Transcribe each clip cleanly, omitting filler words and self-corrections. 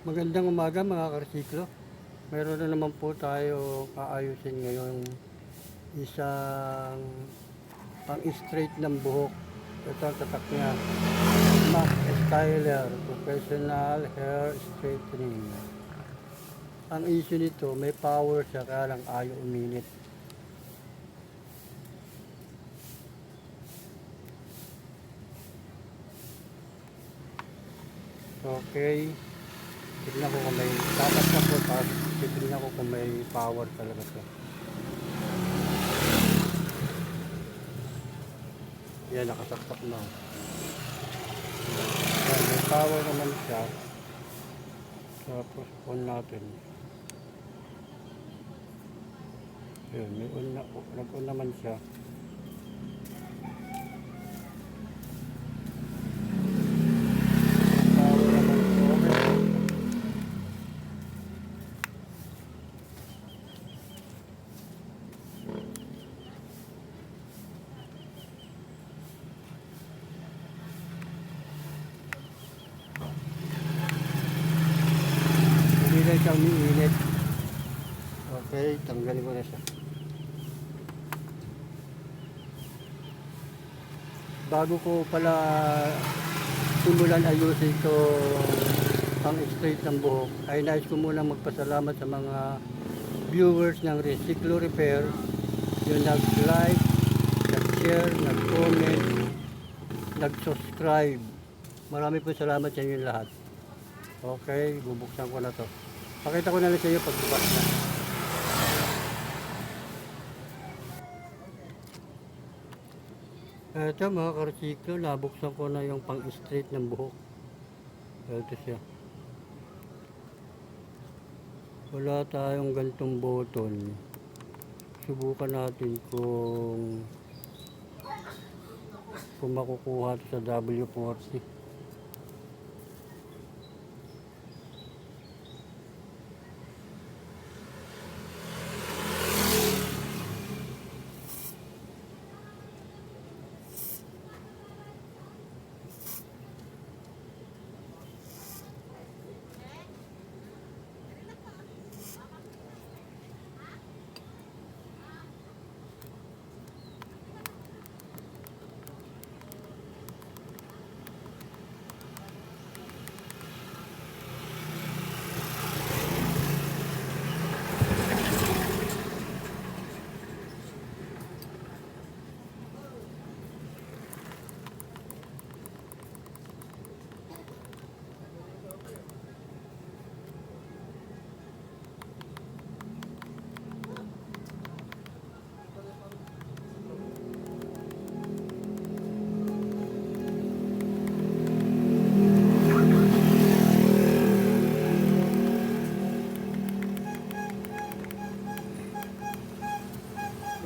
Magandang umaga mga karsiklo. Meron na naman po tayo aayusin ngayon isang pang-straight ng buhok. Ito ang tatak niya. Max Styler Professional Hair Straightening. Ang issue nito, may power siya kaya lang ayaw uminit. Okay. Tignan ko kung may dapat na po, tapos tignan ko kung may power talaga siya. Yan, nakasaksak na. Yan, may power naman siya. Tapos on natin. Yan, may on na, nag-on naman siya. Power naman siya. Okay. Hindi na siya umiinit. Okay, tanggalin ko na siya. Bago ko pala simulan ayusin ito pang straight ng buhok, ay nais ko muna magpasalamat sa mga viewers ng Reciclo Repair yung nag-like, nag-share, nag-comment, nag-subscribe. Marami po salamat sa inyo lahat. Okay, bubuksan ko na to. Pakita ko na lang sa iyo pagbukas na. Ito mga karsiklo, nabuksan ko na yung pang-straight ng buhok. Ito siya. Wala tayong gantong button. Subukan natin kung makukuha ito sa W40.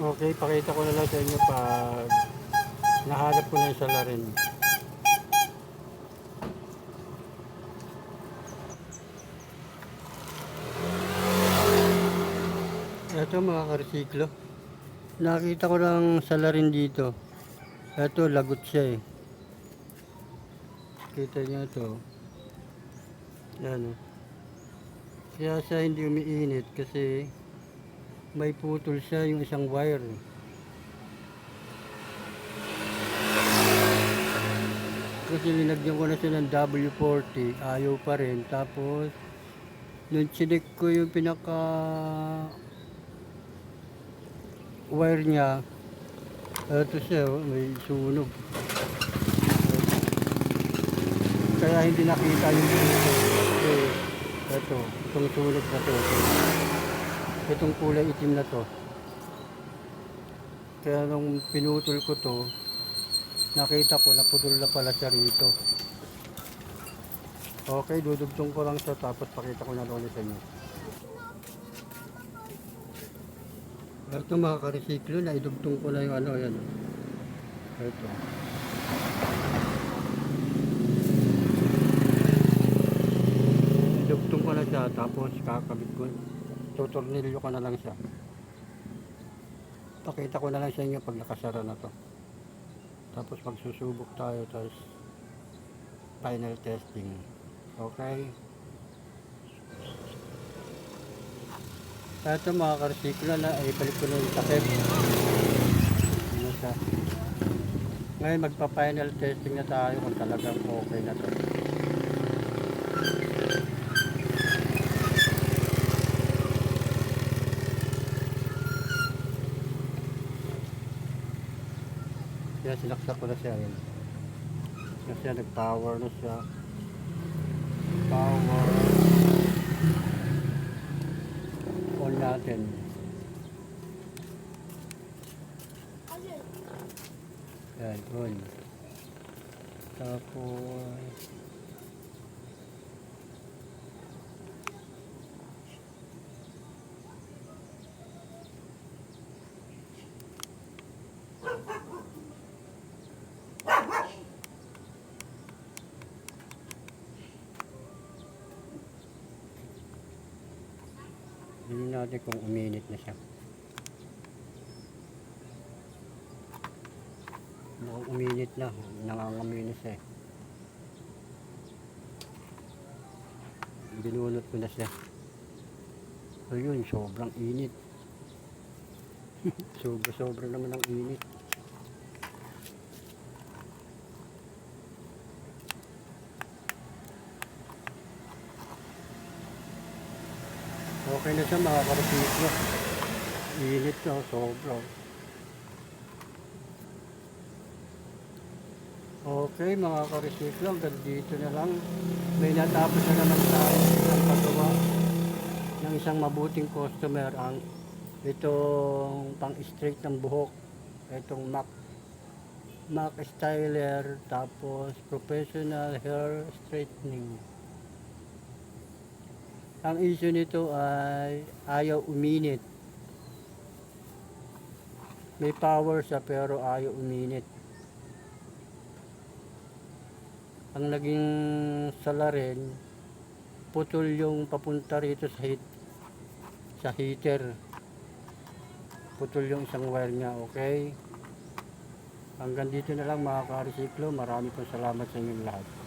Okay, pakita ko na lang sa inyo pag nahanap ko na yung salarin. Ito mga karsiklo. Nakita ko lang salarin dito. Ito, lagot siya eh. Kita niyo ito. Yan oh. Kaya siya hindi umiinit kasi may putol siya yung isang wire. Kasi linagyan ko na siya ng W40, ayaw pa rin. Tapos, nung chinek ko yung pinaka wire niya, ito siya, oh, may sunog. Kaya hindi nakita yung sunog. Ito, itong sunog na to. Itong kulay itim na to. Kaya nung pinutol ko to, nakita ko naputol na pala siya rito. Okay, dudugtong ko lang siya tapos pakita ko na ulit sa inyo. Ito mga karesiklo, na idugtong ko na yung ano, yan. Ito. Idugtong ko na siya tapos kakabit ko. Tutornilyo ko na lang siya. Pakita ko na lang sa inyo pag nakasara na to. Tapos magsusubok tayo, tapos final testing. Okay. Ito mga karsiklo na ibalik ko na yung takip. Ano siya. Ngayon magpa-final testing na tayo kung talagang okay na to. Kaya sinaksak ko na siya yun. Kasi nag-power na siya. Power. On natin. Yan, on. Tapos tingnan natin kung uminit na siya. Mukhang uminit na, nangangamoy na siya. Binunot ko na siya. Ayun, sobrang init. Sobra naman ang init. Okay na siya mga karsiklo. Init na, sobra. Okay mga karsiklo, hanggang dito na lang. May natapos na naman tayo ang paggawa ng isang mabuting customer. Ang itong pang-straight ng buhok. Itong Mac Styler, tapos professional hair straightening. Ang issue nito ay ayaw uminit. May power siya pero ayaw uminit. Ang naging salarin, putol yung papunta rito sa heater. Putol yung isang wire niya, okay? Hanggang dito na lang mga karsiklo. Marami pong salamat sa inyong lahat.